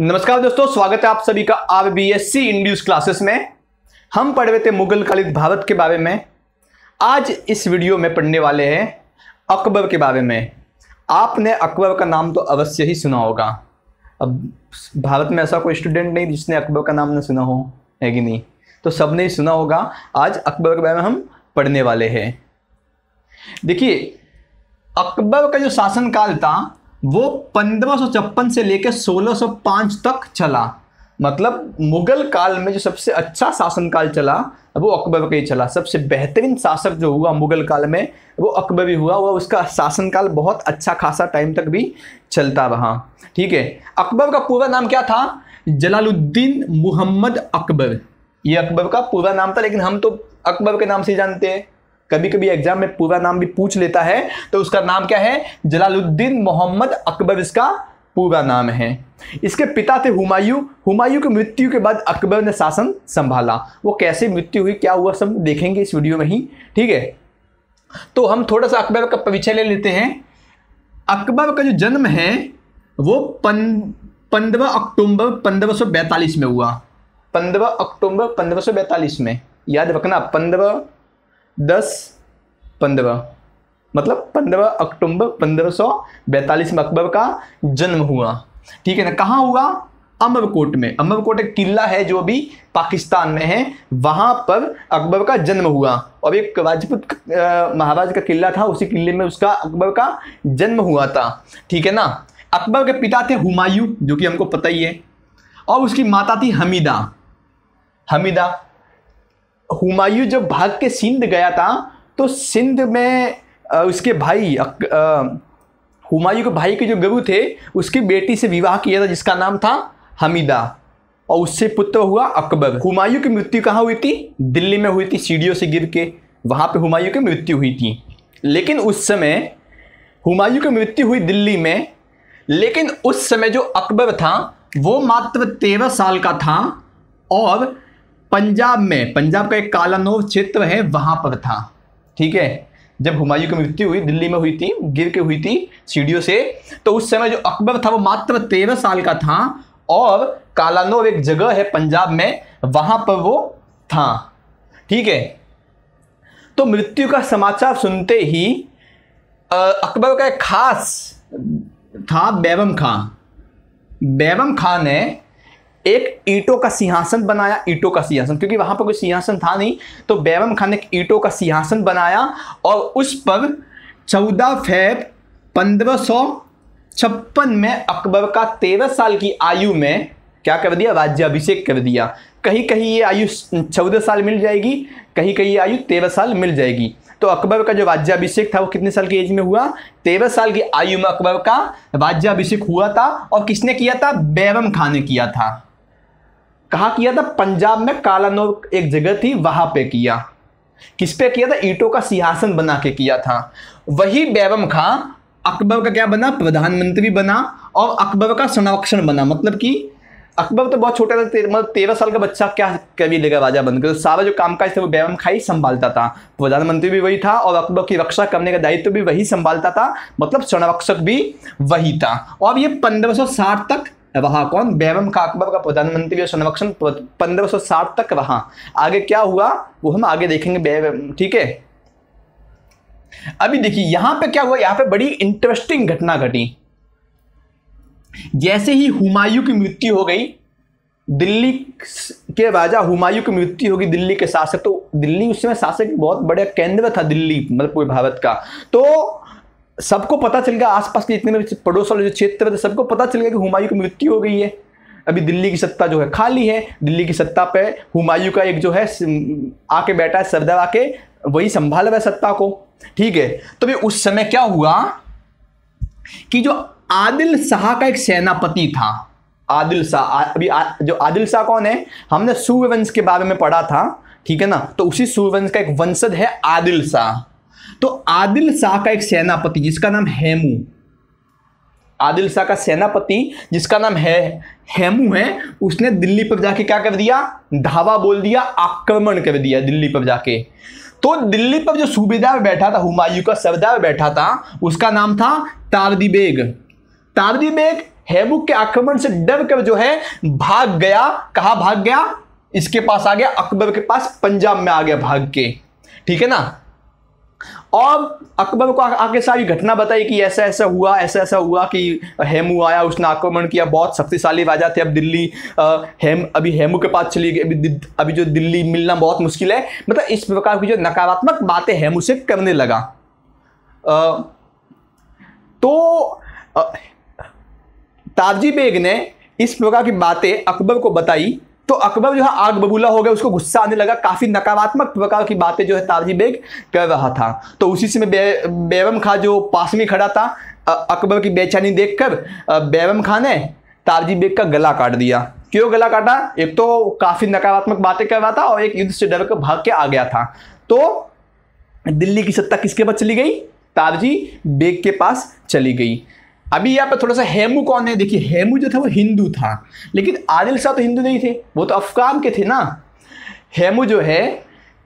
नमस्कार दोस्तों, स्वागत है आप सभी का आरबीएससी इंड्यूस क्लासेस में। हम पढ़ रहे थे मुगल कालीन भारत के बारे में। आज इस वीडियो में पढ़ने वाले हैं अकबर के बारे में। आपने अकबर का नाम तो अवश्य ही सुना होगा। अब भारत में ऐसा कोई स्टूडेंट नहीं जिसने अकबर का नाम न सुना हो, है कि नहीं? तो सबने ही सुना होगा। आज अकबर के बारे में हम पढ़ने वाले हैं। देखिए, अकबर का जो शासनकाल था वो 1556 से लेकर 1605 तक चला। मतलब मुगल काल में जो सबसे अच्छा शासनकाल चला वो अकबर का ही चला। सबसे बेहतरीन शासक जो हुआ मुगल काल में वो अकबर ही हुआ। वो उसका शासनकाल बहुत अच्छा खासा टाइम तक भी चलता रहा। ठीक है, अकबर का पूरा नाम क्या था? जलालुद्दीन मुहम्मद अकबर। ये अकबर का पूरा नाम था, लेकिन हम तो अकबर के नाम से ही जानते हैं। कभी कभी एग्जाम में पूरा नाम भी पूछ लेता है, तो उसका नाम क्या है? जलालुद्दीन मोहम्मद अकबर इसका पूरा नाम है। इसके पिता थे हुमायूं। हुमायूं की मृत्यु के बाद अकबर ने शासन संभाला। वो कैसे मृत्यु हुई, क्या हुआ, सब देखेंगे इस वीडियो में ही। ठीक है, तो हम थोड़ा सा अकबर का परिचय ले लेते हैं। अकबर का जो जन्म है वो 15 अक्टूबर 1542 में हुआ। 15 अक्टूबर 1542 में, याद रखना, 15 मतलब 15 अक्टूबर 1542 में अकबर का जन्म हुआ। ठीक है ना? कहाँ हुआ? अमरकोट में। अमरकोट एक किला है जो अभी पाकिस्तान में है, वहां पर अकबर का जन्म हुआ। और एक राजपूत महाराज का किला था, उसी किले में उसका अकबर का जन्म हुआ था। ठीक है ना? अकबर के पिता थे हुमायूं, जो कि हमको पता ही है, और उसकी माता थी हमीदा। हुमायूं जब भाग के सिंध गया था तो सिंध में उसके भाई हुमायूं के भाई के जो गुरु थे उसकी बेटी से विवाह किया था, जिसका नाम था हमीदा, और उससे पुत्र हुआ अकबर। हुमायूं की मृत्यु कहाँ हुई थी? दिल्ली में हुई थी, सीढ़ियों से गिर के। वहां पे हुमायूं की मृत्यु हुई थी। लेकिन उस समय हुमायूं की मृत्यु हुई दिल्ली में, लेकिन उस समय जो अकबर था वो मात्र 13 साल का था और पंजाब में, पंजाब का एक कालानौर क्षेत्र है, वहां पर था। ठीक है, जब हुमायूं की मृत्यु हुई दिल्ली में हुई थी, गिर के हुई थी सीढ़ियों से, तो उस समय जो अकबर था वो मात्र 13 साल का था और कालानौर एक जगह है पंजाब में, वहां पर वो था। ठीक है, तो मृत्यु का समाचार सुनते ही अकबर का एक खास था बैरम खां। बैरम खां ने एक ईंटों का सिंहासन बनाया। ईंटों का सिंहासन, क्योंकि वहां पर कोई सिंहासन था नहीं, तो बैरम खान ने एक ईंटों का सिंहासन बनाया और उस पर 14 फरवरी 1556 में अकबर का 13 साल की आयु में क्या कर दिया? राज्याभिषेक कर दिया। कहीं कहीं ये आयु 14 साल मिल जाएगी, कहीं कहीं ये आयु 13 साल मिल जाएगी। तो अकबर का जो राज्याभिषेक था वो कितने साल की एज में हुआ? 13 साल की आयु में अकबर का राज्याभिषेक हुआ था। और किसने किया था? बैरम खान ने किया था। कहाँ किया था? पंजाब में कालानौर एक जगह थी, वहां पे किया। किस पे किया था? ईंटों का सिंहासन बना के किया था। वही बैरम खां अकबर का क्या बना? प्रधानमंत्री बना और अकबर का संरक्षण बना। मतलब कि अकबर तो बहुत छोटा था, मतलब 13 साल का बच्चा क्या कभी लेगा राजा बनकर। तो सारा जो कामकाज था वो बैरम खां ही संभालता था। प्रधानमंत्री भी वही था और अकबर की रक्षा करने का दायित्व भी वही संभालता था, मतलब संरक्षक भी वही था। और ये 1560 तक रहा। कौन? बैरम खां, अकबर का प्रधानमंत्री और संरक्षण 1560 तक रहा। आगे क्या हुआ वो हम आगे देखेंगे। ठीक है, अभी देखिए यहां पे क्या हुआ। यहां पे बड़ी इंटरेस्टिंग घटना घटी। जैसे ही हुमायूं की मृत्यु हो गई, दिल्ली के राजा हुमायूं की मृत्यु होगी, दिल्ली के शासक, तो दिल्ली उस समय शासक बहुत बड़ा केंद्र था, दिल्ली मतलब पूरे भारत का। तो सबको पता चल गया, आसपास के जितने भी पड़ोस वाले जो क्षेत्र थे सबको पता चल गया कि हुमायूं की मृत्यु हो गई है। अभी दिल्ली की सत्ता जो है खाली है। दिल्ली की सत्ता पे हुमायूं का एक जो है आके बैठा है, सरदार आके वही संभाल रहा है सत्ता को। ठीक है, तो भी उस समय क्या हुआ कि जो आदिल शाह का एक सेनापति था, आदिल शाह। अभी जो आदिल शाह कौन है? हमने सूर्यवंश के बारे में पढ़ा था। ठीक है ना? तो उसी सूर्यवंश का एक वंशज है आदिल शाह। तो आदिल शाह का एक सेनापति जिसका नाम हेमू, आदिल शाह का सेनापति जिसका नाम हेमू है, उसने दिल्ली पर जाके क्या कर दिया? धावा बोल दिया, आक्रमण कर दिया दिल्ली पर जाके। तो दिल्ली पर जो सूबेदार बैठा था, हुमायूं का सरदार बैठा था, उसका नाम था तारदी बेग। तारदी बेग हेमू के आक्रमण से डर कर जो है भाग गया। कहां भाग गया? इसके पास आ गया, अकबर के पास, पंजाब में आ गया भाग के। ठीक है ना। और अकबर को आके सारी घटना बताई कि ऐसा ऐसा हुआ कि हेमू आया, उसने आक्रमण किया, बहुत शक्तिशाली राजा थे। अब दिल्ली अभी हेमू के पास चली गई, अभी जो दिल्ली मिलना बहुत मुश्किल है। मतलब इस प्रकार की जो नकारात्मक बातें हेमू से करने लगा। तो तारजी बेग ने इस प्रकार की बातें अकबर को बताई, तो अकबर जो है आग बबूला हो गया, उसको गुस्सा आने लगा। काफी नकारात्मक प्रकार की बातें जो है तारजी बेग कर रहा था। तो उसी समय बैरम खां जो पास में खड़ा था, अकबर की बेचैनी देखकर बैरम खां ने तारजी बेग का गला काट दिया। क्यों गला काटा? एक तो काफी नकारात्मक बातें कर रहा था और एक युद्ध से डर कर भाग के आ गया था। तो दिल्ली की सत्ता किसके पास चली गई? तारजी बेग के पास चली गई। अभी यहाँ पर थोड़ा सा हेमू कौन है? देखिए, हेमू जो था वो हिंदू था, लेकिन आदिल शाह तो हिंदू नहीं थे, वो तो अफगान के थे ना। हेमू जो है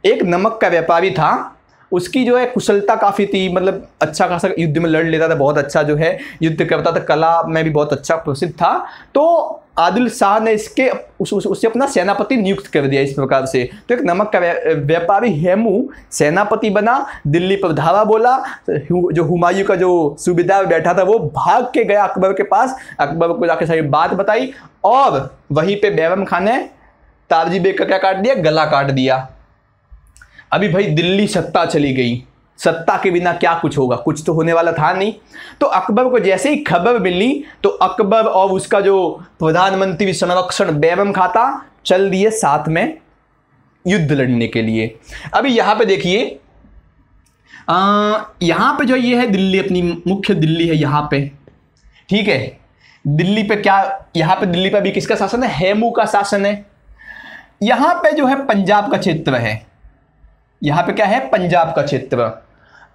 एक नमक का व्यापारी था, उसकी जो है कुशलता काफ़ी थी, मतलब अच्छा खासा युद्ध में लड़ लेता था, बहुत अच्छा जो है युद्ध करता था, कला में भी बहुत अच्छा प्रसिद्ध था। तो आदिल शाह ने उससे अपना सेनापति नियुक्त कर दिया इस प्रकार से। तो एक नमक का व्यापारी हेमू सेनापति बना, दिल्ली पर धावा बोला। जो हुमायूं का जो सूबेदार बैठा था वो भाग के गया अकबर के पास, अकबर को जाके सारी बात बताई, और वहीं पे बैरम खान ने तारजी बेग का क्या काट दिया? गला काट दिया। अभी भाई दिल्ली सत्ता चली गई, सत्ता के बिना क्या कुछ होगा? कुछ तो होने वाला था नहीं। तो अकबर को जैसे ही खबर मिली तो अकबर और उसका जो प्रधानमंत्री संरक्षण बैरम खां था, चल दिए साथ में युद्ध लड़ने के लिए। अभी यहां पे देखिए, यहां पे जो ये है दिल्ली, अपनी मुख्य दिल्ली है यहां पे। ठीक है, दिल्ली पे क्या, यहां पे दिल्ली पे अभी किसका शासन है? हेमू का शासन है। यहां पे जो है पंजाब का क्षेत्र है, यहां पे क्या है? पंजाब का क्षेत्र।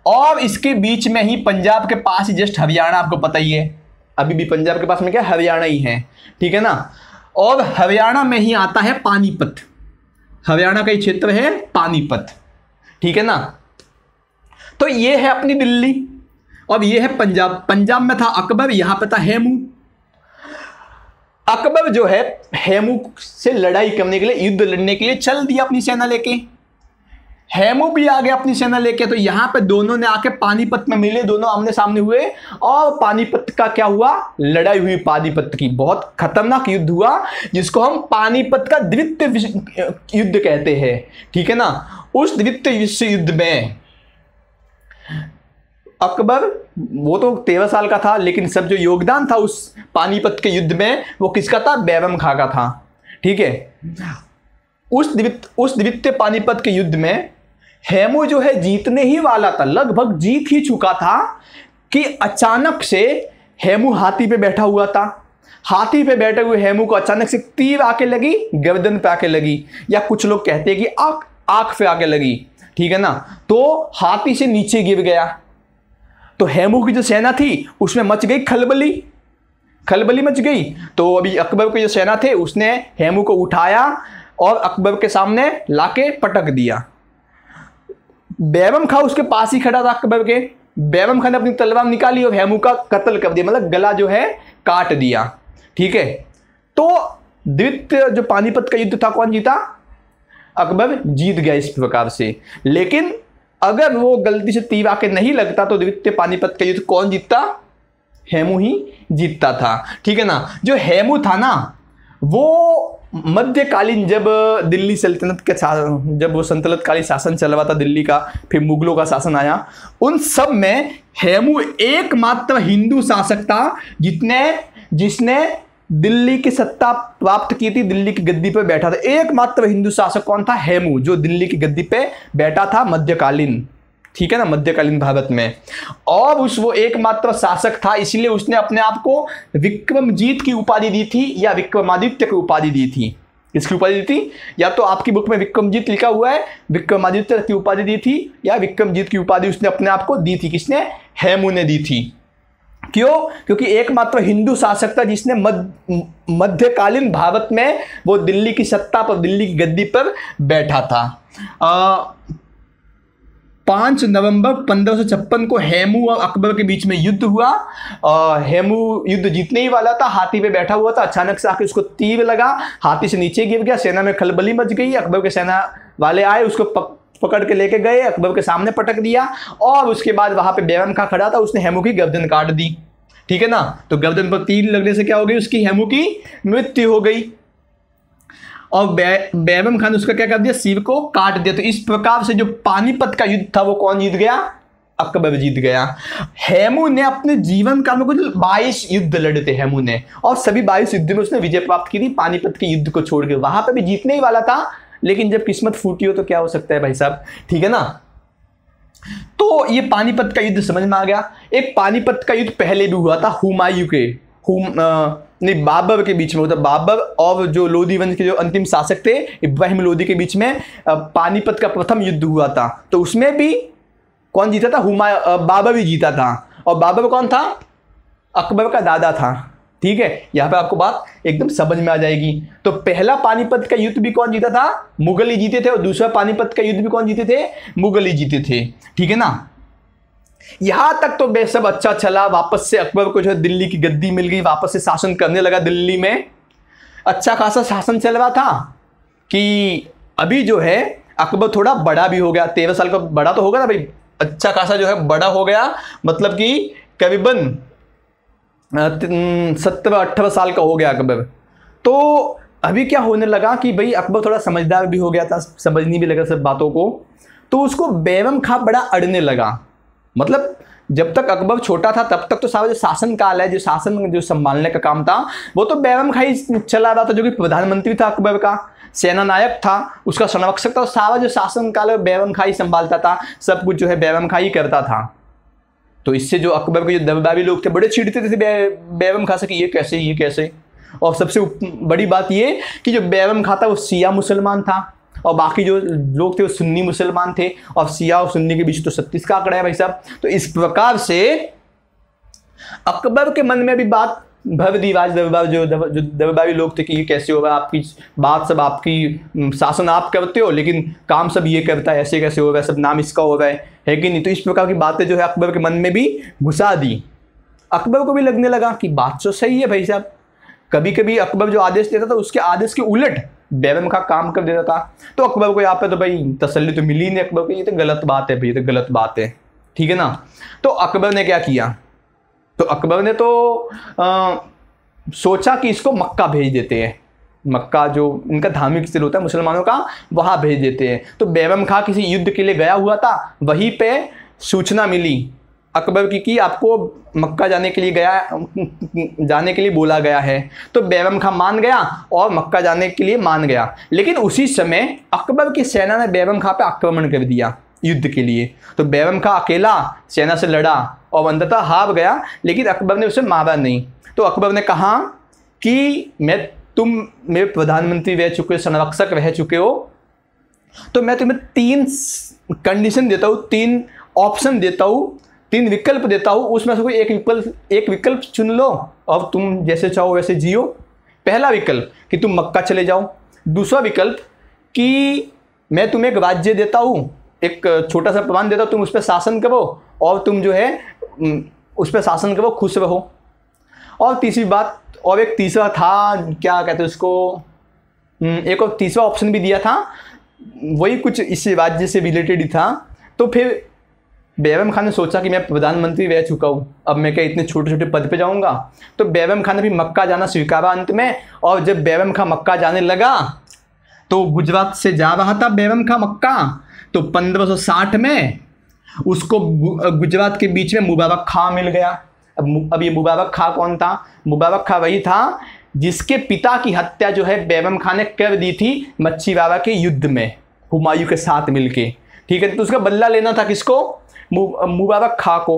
और इसके बीच में ही पंजाब के पास ही जस्ट हरियाणा, आपको पता ही है, अभी भी पंजाब के पास में क्या? हरियाणा ही है। ठीक है ना। और हरियाणा में ही आता है पानीपत, हरियाणा का ही क्षेत्र है पानीपत। ठीक है ना। तो ये है अपनी दिल्ली और ये है पंजाब। पंजाब में था अकबर, यहां पे था हेमू। अकबर जो है हेमू से लड़ाई करने के लिए, युद्ध लड़ने के लिए चल दिया अपनी सेना लेके। हेमू भी आ गया अपनी सेना लेके। तो यहां पे दोनों ने आके पानीपत में मिले, दोनों आमने सामने हुए और पानीपत का क्या हुआ? लड़ाई हुई पानीपत की। बहुत खतरनाक युद्ध हुआ जिसको हम पानीपत का द्वितीय युद्ध कहते हैं। ठीक है ना। उस द्वितीय विश्व युद्ध में अकबर, वो तो 13 साल का था, लेकिन सब जो योगदान था उस पानीपत के युद्ध में वो किसका था? बैरम खां का था। ठीक है। उस द्वितीय पानीपत के युद्ध में हेमू जो है जीतने ही वाला था, लगभग जीत ही चुका था, कि अचानक से हेमू हाथी पे बैठा हुआ था। हाथी पे बैठे हुए हेमू को अचानक से तीर आके लगी, गर्दन पे आके लगी, या कुछ लोग कहते हैं कि आंख पे आके लगी। ठीक है ना। तो हाथी से नीचे गिर गया। तो हेमू की जो सेना थी उसमें मच गई खलबली मच गई। तो अभी अकबर की जो सेना थे उसने हेमू को उठाया और अकबर के सामने लाके पटक दिया। बैरम खां उसके पास ही खड़ा था अकबर के। बैरम खां ने अपनी तलवार निकाली और हेमू का कत्ल कर दिया, मतलब गला जो है काट दिया। ठीक है। तो द्वितीय जो पानीपत का युद्ध था, कौन जीता? अकबर जीत गया इस प्रकार से। लेकिन अगर वो गलती से तीर आके नहीं लगता तो द्वितीय पानीपत का युद्ध कौन जीतता? हेमू ही जीतता था। ठीक है ना। जो हेमू था ना, वो मध्यकालीन जब दिल्ली सल्तनत के जब वो सल्तनतकालीन शासन चल रहा था दिल्ली का, फिर मुगलों का शासन आया, उन सब में हेमू एकमात्र हिंदू शासक था जिसने दिल्ली की सत्ता प्राप्त की थी, दिल्ली की गद्दी पर बैठा था। एकमात्र हिंदू शासक कौन था? हेमू, जो दिल्ली की गद्दी पे बैठा था मध्यकालीन। ठीक है ना, मध्यकालीन भारत में। और वो एकमात्र शासक था, इसलिए उसने अपने आप को विक्रमजीत की उपाधि दी थी या विक्रमादित्य की उपाधि दी थी। किसकी उपाधि दी थी? या तो आपकी बुक में विक्रमजीत लिखा हुआ है, विक्रमादित्य की उपाधि दी थी, या विक्रमजीत की उपाधि उसने अपने आप को दी थी। किसने? हेमू ने दी थी। क्यों? क्योंकि एकमात्र हिंदू शासक था जिसने मध्यकालीन भारत में वो दिल्ली की सत्ता पर, दिल्ली की गद्दी पर बैठा था। 5 नवंबर 1556 को हेमू और अकबर के बीच में युद्ध हुआ। हेमू युद्ध जीतने ही वाला था, हाथी पे बैठा हुआ था, अचानक से आके उसको तीर लगा, हाथी से नीचे गिर गया, सेना में खलबली मच गई। अकबर के सेना वाले आए, उसको पकड़ के लेके गए, अकबर के सामने पटक दिया और उसके बाद वहां पे बैरम खां खड़ा था, उसने हेमू की गर्दन काट दी। ठीक है ना, तो गर्दन पर तीर लगने से क्या हो गई, उसकी हेमू की मृत्यु हो गई और बैरम खान ने उसका क्या कर दिया, सिर को काट दिया। तो इस प्रकार से जो पानीपत का युद्ध था वो कौन जीत गया, अकबर जीत गया। हेमू ने अपने जीवन काल में कुछ 22 युद्ध लड़े थे हेमू ने, और सभी 22 युद्ध में उसने विजय प्राप्त की थी। पानीपत के युद्ध को छोड़ के वहां पर भी जीतने ही वाला था, लेकिन जब किस्मत फूटी हो तो क्या हो सकता है भाई साहब, ठीक है ना। तो ये पानीपत का युद्ध समझ में आ गया। एक पानीपत का युद्ध पहले भी हुआ था हुमायूं के नहीं बाबर के बीच में होता, बाबर और जो लोधी वंश के जो अंतिम शासक थे इब्राहिम लोधी के बीच में पानीपत का प्रथम युद्ध हुआ था। तो उसमें भी कौन जीता था, बाबर भी जीता था। और बाबर कौन था, अकबर का दादा था। ठीक है, यहां पे आपको बात एकदम समझ में आ जाएगी। तो पहला पानीपत का युद्ध भी कौन जीता था, मुगल ही जीते थे, और दूसरा पानीपत का युद्ध भी कौन जीते थे, मुगल ही जीते थे। ठीक है ना, यहां तक तो बेसब अच्छा चला। वापस से अकबर को जो है दिल्ली की गद्दी मिल गई, वापस से शासन करने लगा दिल्ली में। अच्छा खासा शासन चल रहा था कि अभी जो है अकबर थोड़ा बड़ा भी हो गया, 13 साल का बड़ा तो होगा ना भाई, अच्छा खासा जो है बड़ा हो गया, मतलब कि करीबन 17-18 साल का हो गया अकबर। तो अभी क्या होने लगा कि भाई अकबर थोड़ा समझदार भी हो गया था, समझने भी लगा सब बातों को। तो उसको बैरम खां बड़ा अड़ने लगा। मतलब जब तक अकबर छोटा था तब तक तो सारा जो शासन काल है, जो शासन जो संभालने का काम था वो तो बैरम खां ही चला रहा था, जो कि प्रधानमंत्री था अकबर का, सेना नायक था, उसका संरक्षक था। सारा जो शासन काल है बैरम खां ही संभालता था, सब कुछ जो है बैरम खां ही करता था। तो इससे जो अकबर के जो दबदबी लोग थे बड़े चिढ़ते थे बैरम खां से कि ये कैसे। और सबसे बड़ी बात ये कि जो बैरम खां था वो शिया मुसलमान था और बाकी जो लोग थे वो सुन्नी मुसलमान थे, और शिया और सुन्नी के बीच तो 36 का आंकड़ा है भाई साहब। तो इस प्रकार से अकबर के मन में भी बात भर दी, जो दबदबी लोग थे कि ये कैसे होगा, आपकी बात सब, आपकी शासन आप करते हो लेकिन काम सब ये करता है, ऐसे कैसे होगा, सब नाम इसका हो रहा है कि नहीं। तो इस प्रकार की बातें जो है अकबर के मन में भी घुसा दी। अकबर को भी लगने लगा कि बात तो सही है भाई साहब। कभी कभी अकबर जो आदेश देता था उसके आदेश के उलट बैरम खां काम कर देता था। तो अकबर को यहाँ पे तो भाई तसल्ली तो मिली नहीं अकबर को, ये तो गलत बात है भाई, ये तो गलत बात है। ठीक है ना, तो अकबर ने क्या किया, तो अकबर ने तो सोचा कि इसको मक्का भेज देते हैं। मक्का जो इनका धार्मिक स्थल होता है मुसलमानों का, वहां भेज देते हैं। तो बैरम खां किसी युद्ध के लिए गया हुआ था, वहीं पे सूचना मिली अकबर की कि आपको मक्का जाने के लिए बोला गया है। तो बैरम खां मान गया और मक्का जाने के लिए मान गया। लेकिन उसी समय अकबर की सेना ने बैरम खां पे आक्रमण कर दिया युद्ध के लिए। तो बैरम खां अकेला सेना से लड़ा और अंततः हार गया, लेकिन अकबर ने उसे मारा नहीं। तो अकबर ने कहा कि तुम मेरे प्रधानमंत्री रह चुके हो, संरक्षक रह चुके हो, तो मैं तुम्हें 3 कंडीशन देता हूँ, 3 ऑप्शन देता हूँ, 3 विकल्प देता हूँ, उसमें से कोई एक विकल्प चुन लो और तुम जैसे चाहो वैसे जियो। पहला विकल्प कि तुम मक्का चले जाओ। दूसरा विकल्प कि मैं तुम्हें एक राज्य देता हूँ, एक छोटा सा प्रमाण देता हूँ, तुम उस पर शासन करो और तुम जो है उस पर शासन करो, खुश रहो। और तीसरी बात, और एक तीसरा था, क्या कहते हैं उसको, एक और तीसरा ऑप्शन भी दिया था, वही कुछ इस राज्य से रिलेटेड ही था। तो फिर बैरम खां ने सोचा कि मैं प्रधानमंत्री रह चुका हूँ, अब मैं क्या इतने छोटे छोटे पद पे जाऊँगा। तो बैरम खां ने भी मक्का जाना स्वीकारा अंत में। और जब बैरम खां मक्का जाने लगा तो गुजरात से जा रहा था बैरम खां मक्का, तो 1560 में उसको गुजरात के बीच में मुबारक खां मिल गया। अब ये मुबारक खां कौन था, मुबारक खां वही था जिसके पिता की हत्या जो है बैरम खां ने कर दी थी मच्छीवाड़ा के युद्ध में हुमायूं के साथ मिलके। ठीक है, तो उसका बदला लेना था किसको, मुबारक खां को।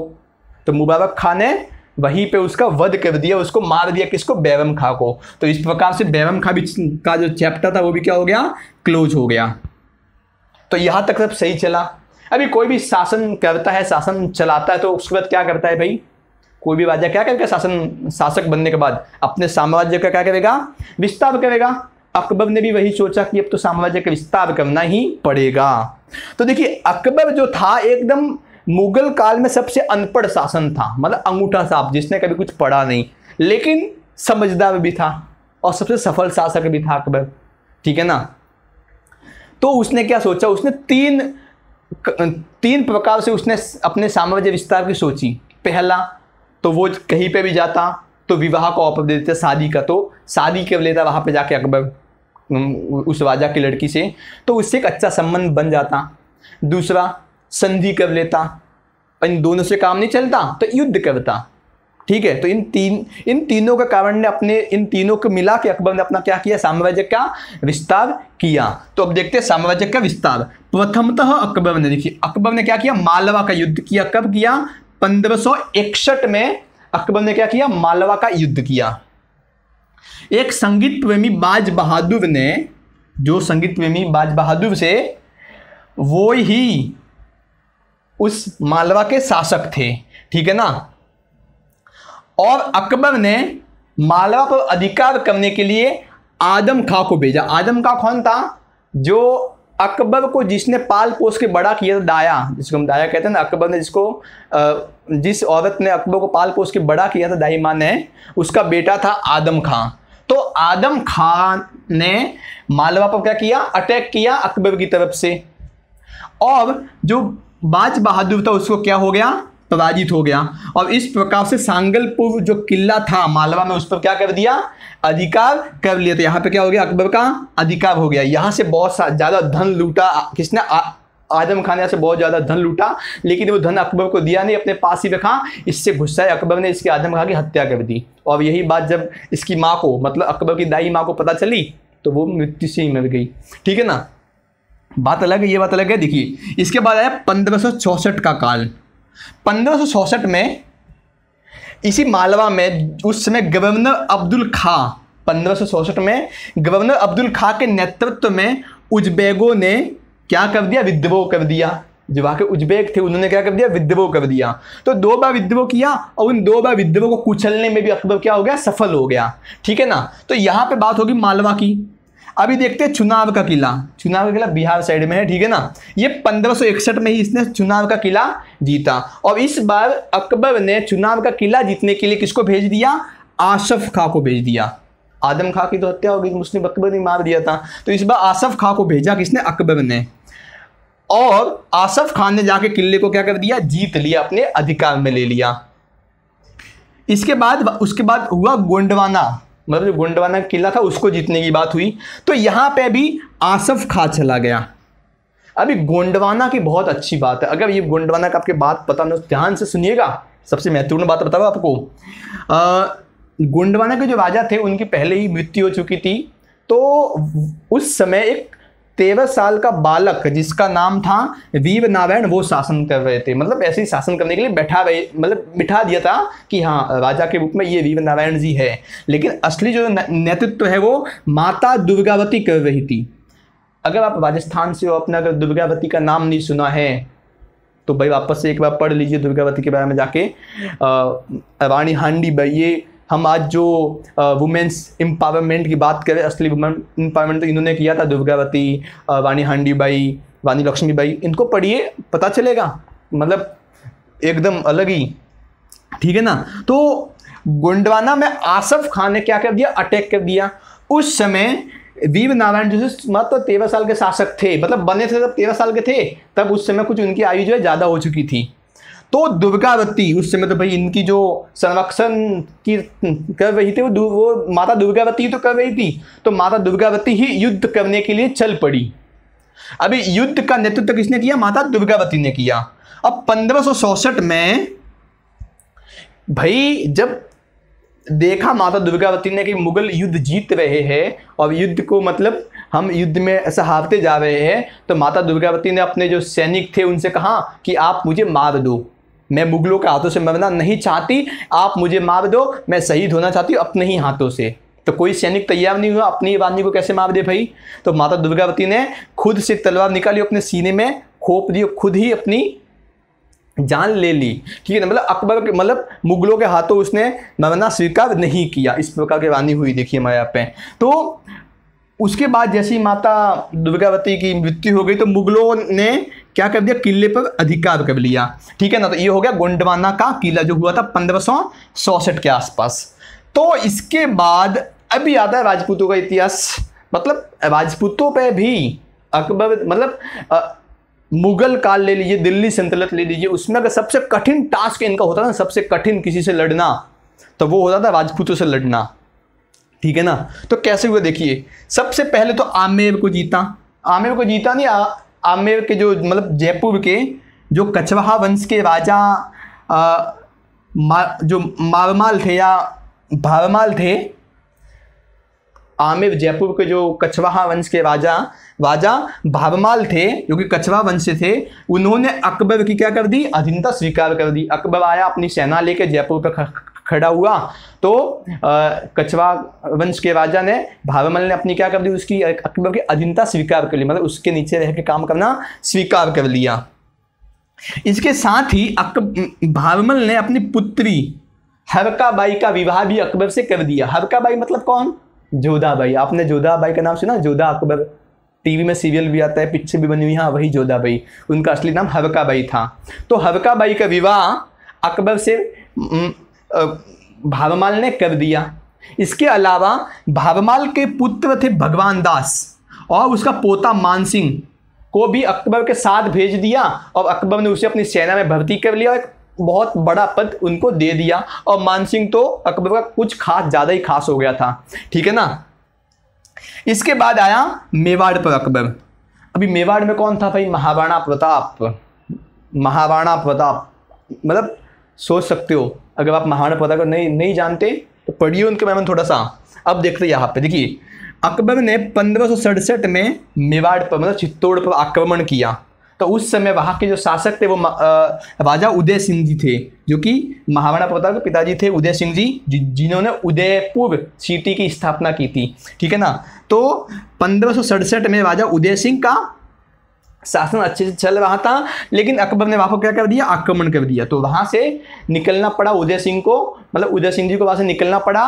तो मुबारक खां ने वहीं पे उसका वध कर दिया, उसको मार दिया, किसको, बैरम खां को। तो इस प्रकार से बैरम खां भी का जो चैप्टर था वो भी क्या हो गया, क्लोज हो गया। तो यहां तक सब सही चला। अभी कोई भी शासन करता है, शासन चलाता है, तो उसके बाद क्या करता है भाई, कोई भी राजा क्या करेगा, शासक बनने के बाद अपने साम्राज्य का क्या करेगा, विस्तार करेगा। अकबर ने भी वही सोचा कि अब तो साम्राज्य का विस्तार करना ही पड़ेगा। तो देखिए अकबर जो था एकदम मुगल काल में सबसे अनपढ़ शासन था, मतलब अंगूठा साफ, जिसने कभी कुछ पढ़ा नहीं, लेकिन समझदार भी था और सबसे सफल शासक भी था अकबर, ठीक है ना। तो उसने क्या सोचा, उसने तीन प्रकार से उसने अपने साम्राज्य विस्तार की सोची। पहला तो वो कहीं पे भी जाता तो विवाह का ऑफर दे देते, शादी का, तो शादी कर लेता वहाँ पे जाके अकबर उस राजा की लड़की से, तो उससे एक अच्छा संबंध बन जाता। दूसरा संधि कर लेता, इन दोनों से काम नहीं चलता तो युद्ध करता, ठीक है। तो इन तीनों का कारण ने अपने इन तीनों को मिला के अकबर ने अपना क्या किया, साम्राज्य का विस्तार किया। तो अब देखते हैं साम्राज्य का विस्तार। प्रथमतः अकबर ने, देखिए अकबर ने क्या किया, मालवा का युद्ध किया। कब किया, 1561 में अकबर ने क्या किया, मालवा का युद्ध किया। एक संगीत प्रेमी बाज बहादुर ने, जो संगीत प्रेमी बाज बहादुर से, वो ही उस मालवा के शासक थे, ठीक है ना। और अकबर ने मालवा पर अधिकार करने के लिए आदम खां को भेजा। आदम खां कौन था, जो अकबर को जिसने पाल पोस के बड़ा किया था, दाया, जिसको हम दाया कहते हैं ना, अकबर ने जिस औरत ने अकबर को पाल पोस के बड़ा किया था, दाई माँ ने, उसका बेटा था आदम खां। तो आदम खां ने मालवा पर क्या किया, अटैक किया अकबर की तरफ से, और जो बाज बहादुर था उसको क्या हो गया, पराजित हो गया। और इस प्रकार से सांगलपुर जो किला था मालवा में, उस पर क्या कर दिया, अधिकार कर लिया। तो यहाँ पे क्या हो गया, अकबर का अधिकार हो गया। यहाँ से बहुत ज़्यादा धन लूटा किसने, आदम खान से बहुत ज़्यादा धन लूटा, लेकिन वो धन अकबर को दिया नहीं, अपने पास ही रखा। इससे गुस्सा है अकबर ने इसके आदम खान की हत्या कर दी। और यही बात जब इसकी माँ को, मतलब अकबर की दाई माँ को पता चली तो वो मृत्यु से ही मर गई, ठीक है ना। बात अलग है, ये बात अलग है। देखिए इसके बाद आया 1564 का काल। 1564 में इसी मालवा में उस समय गवर्नर अब्दुल खां, 1564 में गवर्नर अब्दुल खां के नेतृत्व में उज्बेगों ने क्या कर दिया, विद्रोह कर दिया। जो वहाँ के उज्बेक थे उन्होंने क्या कर दिया, विद्रोह कर दिया। तो 2 बार विद्रोह किया और उन 2 बार विद्रोह को कुचलने में भी अकबर क्या हो गया, सफल हो गया, ठीक है ना। तो यहाँ पे बात होगी मालवा की। अभी देखते हैं चुनाव का किला। चुनाव का किला बिहार साइड में है, ठीक है ना। ये 1561 में ही इसने चुनाव का किला जीता। और इस बार अकबर ने चुनाव का किला जीतने के लिए किसको भेज दिया, आसफ खां को भेज दिया। आदम खां की तो हत्या हो गई, मुस्लिम अकबर ने मार दिया था। तो इस बार आसफ खां को भेजा किसने, अकबर ने। और आसफ खान ने जाके किले को क्या कर दिया, जीत लिया, अपने अधिकार में ले लिया। उसके बाद हुआ गोंडवाना, मतलब जो गोंडवाना किला था उसको जीतने की बात हुई। तो यहाँ पे भी आसफ खां चला गया। अभी गोंडवाना की बहुत अच्छी बात है, अगर ये गोंडवाना का आपके बात पता नहीं, ध्यान से सुनिएगा, सबसे महत्वपूर्ण बात बताऊँ आपको। गोंडवाना के जो राजा थे उनकी पहले ही मृत्यु हो चुकी थी। तो उस समय एक 13 साल का बालक जिसका नाम था वीर नारायण, वो शासन कर रहे थे। मतलब ऐसे ही शासन करने के लिए बिठा दिया था कि हाँ राजा के रूप में ये वीर नारायण जी है, लेकिन असली जो नेतृत्व है वो माता दुर्गावती कर रही थी। अगर आप राजस्थान से हो, अपना अगर दुर्गावती का नाम नहीं सुना है तो भाई वापस से एक बार पढ़ लीजिए दुर्गावती के बारे में जाके। रानी हांडी बाई, ये हम आज जो वुमेन्स एम्पावरमेंट की बात करें, असली वुमेन एम्पावरमेंट तो इन्होंने किया था, दुर्गावती, रानी हांडीबाई, रानी लक्ष्मीबाई, इनको पढ़िए पता चलेगा, मतलब एकदम अलग ही, ठीक है ना। तो गोंडवाना में आसफ खान ने क्या कर दिया, अटैक कर दिया। उस समय वीर नारायण जो मतलब 13 साल के शासक थे, मतलब बने थे तब 13 साल के थे, तब उस समय कुछ उनकी आयु जो है ज़्यादा हो चुकी थी। तो दुर्गावती उस समय तो भाई इनकी जो संरक्षण की कर रही थी वो माता दुर्गावती तो कर रही थी। तो माता दुर्गावती ही युद्ध करने के लिए चल पड़ी। अभी युद्ध का नेतृत्व किसने किया, माता दुर्गावती ने किया। अब 1564 में भाई जब देखा माता दुर्गावती ने कि मुगल युद्ध जीत रहे हैं और युद्ध को मतलब हम युद्ध में ऐसा हारते जा रहे हैं, तो माता दुर्गावती ने अपने जो सैनिक थे उनसे कहा कि आप मुझे मार दो, मैं मुगलों के हाथों से मरना नहीं चाहती, आप मुझे मार दो, मैं शहीद होना चाहती हूँ अपने ही हाथों से। तो कोई सैनिक तैयार नहीं हुआ, अपनी रानी को कैसे मार दे भाई। तो माता दुर्गावती ने खुद से तलवार निकाली, अपने सीने में खोप दी, खुद ही अपनी जान ले ली, ठीक है ना। मतलब अकबर के मतलब मुगलों के हाथों उसने मरना स्वीकार नहीं किया। इस प्रकार की रानी हुई, देखिए हमारे यहाँ पे। तो उसके बाद जैसे ही माता दुर्गावती की मृत्यु हो गई तो मुगलों ने क्या कर दिया, किले पर अधिकार कर लिया। ठीक है ना। तो ये हो गया गोंडवाना का किला जो हुआ था 1564 के आसपास। तो इसके बाद अभी आता है राजपूतों का इतिहास। मतलब राजपूतों पे भी अकबर, मतलब मुगल काल ले लीजिए, दिल्ली सल्तनत ले लीजिए, उसमें अगर सबसे कठिन टास्क इनका होता था, सबसे कठिन किसी से लड़ना, तो वो होता था राजपूतों से लड़ना। ठीक है ना। तो कैसे हुआ देखिए, सबसे पहले तो आमेर को जीता। आमेर को जीता नहीं, आमेर के जो मतलब जयपुर के जो कछवाहा वंश के राजा जो मारमाल थे या भारमाल थे, आमेर जयपुर के जो कछवाहा वंश के राजा भारमाल थे, जो कि कछवाहा वंश से थे, उन्होंने अकबर की क्या कर दी, अधीनता स्वीकार कर दी। अकबर आया अपनी सेना लेकर जयपुर पर खड़ा हुआ, तो कछवाहा वंश के राजा ने, भारमाल ने अपनी क्या कर दी, उसकी अकबर की अधीनता स्वीकार कर ली, मतलब उसके नीचे रह के काम करना स्वीकार कर लिया। इसके साथ ही भारमाल ने अपनी पुत्री हरकाबाई का विवाह भी अकबर से कर दिया। हरकाबाई मतलब कौन, जोधाबाई। आपने जोधाबाई का नाम सुना, जोधा अकबर, टीवी में सीरियल भी आता है, पिक्चर भी बनी हुई, हाँ वही जोधाबाई, उनका असली नाम हरकाबाई था। तो हरकाबाई का विवाह अकबर से भारमाल ने कर दिया। इसके अलावा भारमाल के पुत्र थे भगवान दास और उसका पोता मानसिंह को भी अकबर के साथ भेज दिया, और अकबर ने उसे अपनी सेना में भर्ती कर लिया, एक बहुत बड़ा पद उनको दे दिया। और मानसिंह तो अकबर का कुछ खास, ज़्यादा ही खास हो गया था। ठीक है ना। इसके बाद आया मेवाड़ पर अकबर। अभी मेवाड़ में कौन था भाई, महाराणा प्रताप। महाराणा प्रताप मतलब सोच सकते हो, अगर आप महाराणा प्रताप को नहीं जानते तो पढ़िए उनके बारे में थोड़ा सा। अब देखते यहाँ पे देखिए, अकबर ने 1567 में मेवाड़ पर मतलब चित्तौड़ पर आक्रमण किया। तो उस समय वहाँ के जो शासक थे वो राजा उदय सिंह जी थे, जो कि महाराणा प्रताप के पिताजी थे, उदय सिंह जी, जिन्होंने उदयपुर सिटी की स्थापना की थी। ठीक है ना। तो 1567 में राजा उदय सिंह का शासन अच्छे से चल रहा था, लेकिन अकबर ने वहाँ पर क्या कर दिया, आक्रमण कर दिया। तो वहाँ से निकलना पड़ा उदय सिंह को, मतलब उदय सिंह जी को वहाँ से निकलना पड़ा।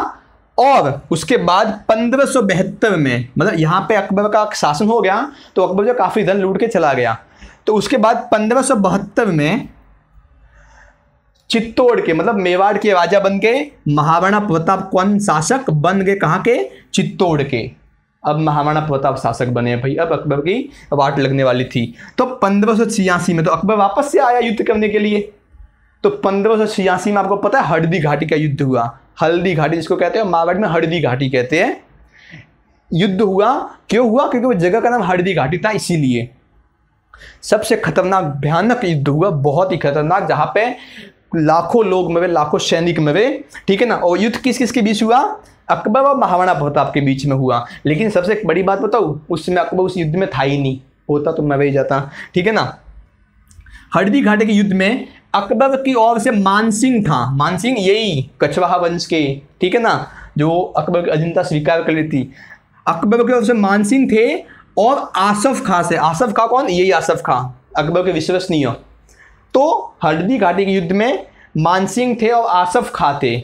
और उसके बाद 1572 में, मतलब यहाँ पे अकबर का शासन हो गया, तो अकबर जो काफ़ी धन लूट के चला गया। तो उसके बाद 1572 में चित्तौड़ के, मतलब मेवाड़ के राजा बन के महाराणा प्रताप कौन शासक बन गए, कहाँ के, चित्तौड़ के। अब महाराणा प्रताप शासक बने भाई, अब अकबर की वाट लगने वाली थी। तो 1586 में तो अकबर वापस से आया युद्ध करने के लिए। तो 1586 में आपको पता है हल्दी घाटी का युद्ध हुआ। हल्दी घाटी जिसको कहते हैं, मारवाड़ में हल्दी घाटी कहते हैं। युद्ध हुआ, क्यों हुआ, क्योंकि वो जगह का नाम हल्दी घाटी था, इसीलिए। सबसे खतरनाक भयानक युद्ध हुआ, बहुत ही खतरनाक, जहाँ पे लाखों लोग मरे, लाखों सैनिक मरे। ठीक है ना। और युद्ध किस किस के बीच हुआ, अकबर और महाराणा प्रताप के बीच में हुआ। लेकिन सबसे बड़ी बात बताऊँ, उस समय अकबर उस युद्ध में था ही नहीं, होता तो मैं वही जाता। ठीक है ना। हल्दी घाटी के युद्ध में अकबर की ओर से मानसिंह था, मानसिंह यही कछवाहा वंश के, ठीक है ना, जो अकबर की अधीनता स्वीकार कर ली थी। अकबर की ओर से मानसिंह थे और आसफ खां से, आसफ खां कौन, यही आसफ खां, अकबर के विश्वसनीय। तो हल्दी घाटी के युद्ध में मानसिंह थे और आसफ खां थे।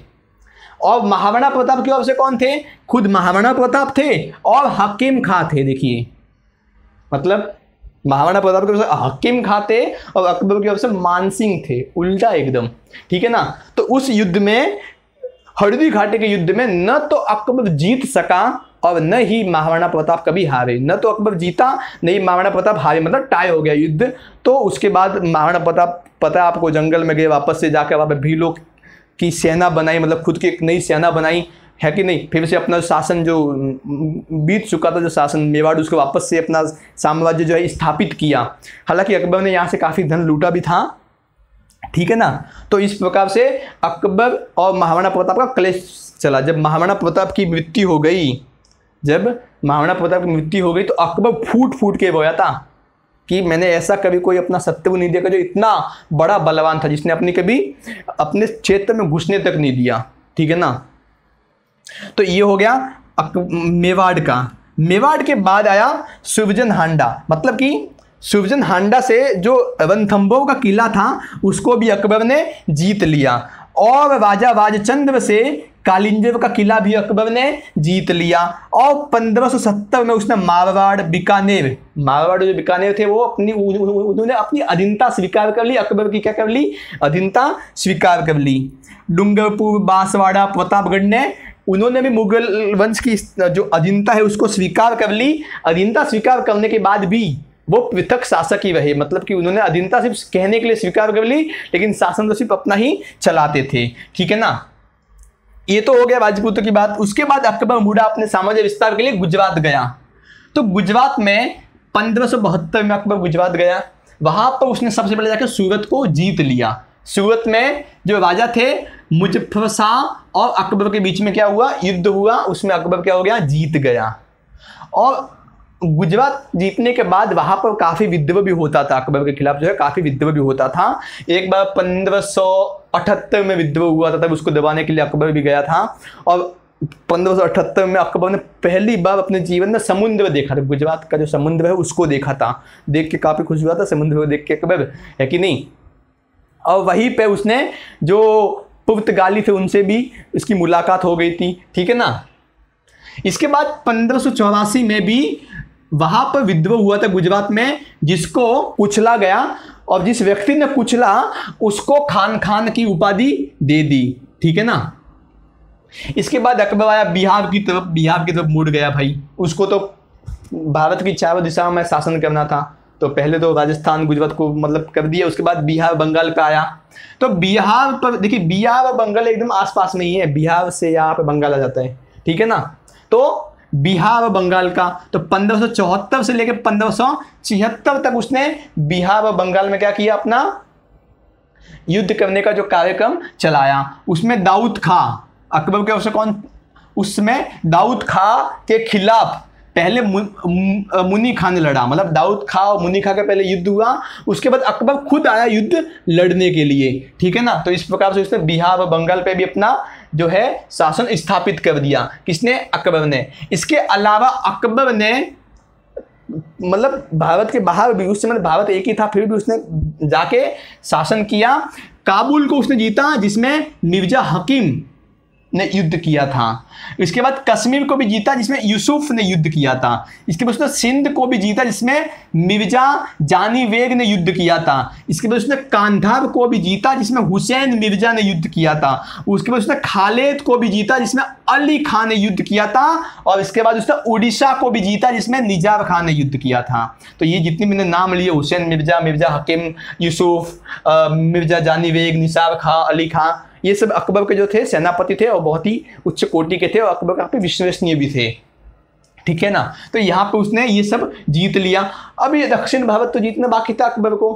और महाराणा प्रताप की ओर से कौन थे, खुद महाराणा प्रताप थे और हकीम खां थे। देखिए, मतलब महाराणा प्रताप की ओर से हकीम खां थे और अकबर की ओर से मानसिंह थे, उल्टा एकदम। ठीक है ना। तो उस युद्ध में, हल्दी घाटी के युद्ध में, न तो अकबर जीत सका और न ही महाराणा प्रताप कभी हारे। न तो अकबर जीता, न ही महाराणा प्रताप हारे, मतलब टाई हो गया युद्ध। तो उसके बाद महाराणा प्रताप, पता है आपको, जंगल में गए, वापस से जाकर वहाँ पर भीलों की सेना बनाई, मतलब खुद की एक नई सेना बनाई, है कि नहीं। फिर से अपना शासन जो बीत चुका था, जो शासन मेवाड़, उसको वापस से अपना साम्राज्य जो है स्थापित किया। हालांकि अकबर ने यहाँ से काफ़ी धन लूटा भी था। ठीक है ना। तो इस प्रकार से अकबर और महाराणा प्रताप का क्लेश चला। जब महाराणा प्रताप की मृत्यु हो गई, तो अकबर फूट फूट के रोया था कि मैंने ऐसा कभी कोई अपना शत्रु नहीं देखा जो इतना बड़ा बलवान था, जिसने अपनी कभी अपने क्षेत्र में घुसने तक नहीं दिया। ठीक है ना। तो ये हो गया मेवाड़ का। मेवाड़ के बाद आया सुरजन हांडा, मतलब कि सुरजन हांडा से जो रणथंभौर का किला था उसको भी अकबर ने जीत लिया। और राजा राजचंद्र से कालिंजर का किला भी अकबर ने जीत लिया। और 1570 में उसने मारवाड़ जो बीकानेर थे वो उन्होंने अपनी अधीनता स्वीकार कर ली। अकबर की क्या कर ली? अधीनता स्वीकार कर ली। डूंगरपुर, बांसवाड़ा, प्रतापगढ़ ने उन्होंने भी मुगल वंश की जो अधीनता है उसको स्वीकार कर ली। अधीनता स्वीकार करने के बाद भी वो पृथक शासक ही रहे, मतलब कि उन्होंने अधीनता सिर्फ कहने के लिए स्वीकार कर ली, लेकिन शासन तो सिर्फ अपना ही चलाते थे। ठीक है ना, ये तो हो गया राजपूतों की बात। उसके बाद अकबर मुड़ा अपने साम्राज्य विस्तार के लिए गुजरात गया। तो गुजरात में 1572 में अकबर गुजरात गया। वहां पर उसने सबसे पहले जाकर सूरत को जीत लिया। सूरत में जो राजा थे मुजफ्फर शाह और अकबर के बीच में क्या हुआ? युद्ध हुआ। उसमें अकबर क्या हो गया? जीत गया। और गुजरात जीतने के बाद वहां पर काफी विद्रोह भी होता था अकबर के खिलाफ, जो है काफी विद्रोह भी होता था। एक बार 1578 में विद्रोह हुआ था, तब उसको दबाने के लिए अकबर भी गया था। और 1578 में अकबर ने पहली बार अपने जीवन में समुद्र देखा था। गुजरात का जो समुद्र है उसको देखा था। देख के काफी खुश हुआ था समुद्र को देख के अकबर, है कि नहीं। और वहीं पे उसने जो पुर्तगाली थे उनसे भी इसकी मुलाकात हो गई थी। ठीक है ना। इसके बाद 1584 में भी वहां पर विद्रोह हुआ था गुजरात में, जिसको कुचला गया। और जिस व्यक्ति ने कुचला उसको खान की उपाधि दे दी। ठीक है ना। इसके बाद अकबर आया बिहार की तरफ मुड़ गया भाई। उसको तो भारत की चारों दिशाओं में शासन करना था। तो पहले तो राजस्थान गुजरात को मतलब कर दिया, उसके बाद बिहार बंगाल पे आया। तो बिहार पर देखिए, बिहार और बंगाल एकदम आसपास में ही है। बिहार से यहाँ पे बंगाल आ जाता है। ठीक है ना। तो बिहार और बंगाल का तो 1574 से लेकर 1576 तक उसने बिहार और बंगाल में क्या किया? अपना युद्ध करने का जो कार्यक्रम चलाया। उसमें दाऊद खां, अकबर के उससे कौन, उसमें दाऊद खां के खिलाफ पहले मुनी खां ने लड़ा। मतलब दाऊद खां और मुनी खां का पहले युद्ध हुआ, उसके बाद अकबर खुद आया युद्ध लड़ने के लिए। ठीक है ना। तो इस प्रकार से उसने बिहार और बंगाल पे भी अपना जो है शासन स्थापित कर दिया। किसने? अकबर ने। इसके अलावा अकबर ने मतलब भारत के बाहर भी, उस समय भारत एक ही था, फिर भी उसने जाके शासन किया। काबुल को उसने जीता, जिसमें मिर्जा हकीम ने युद्ध किया था। इसके बाद कश्मीर को भी जीता, जिसमें यूसुफ ने युद्ध किया था। इसके बाद उसने सिंध को भी जीता, जिसमें मिर्जा जानी बेग ने युद्ध किया था। इसके बाद उसने कांधार को भी जीता, जिसमें हुसैन मिर्जा ने युद्ध किया था। उसके बाद उसने खालिद को भी जीता, जिसमें अली खान ने युद्ध किया था। और इसके बाद उसने उड़ीसा को भी जीता, जिसमें निजाम खान ने युद्ध किया था। तो ये जितने मैंने नाम लिए, हुसैन मिर्जा, मिर्जा हकीम, यूसुफ, मिर्जा जानी बेग, निसार खां, अली खां, ये सब अकबर के जो थे सेनापति थे और बहुत ही उच्च कोटि के थे और अकबर काफी विश्वसनीय भी थे। ठीक है ना। तो यहाँ पे उसने ये सब जीत लिया। अब ये दक्षिण भारत तो जीतना बाकी था अकबर को,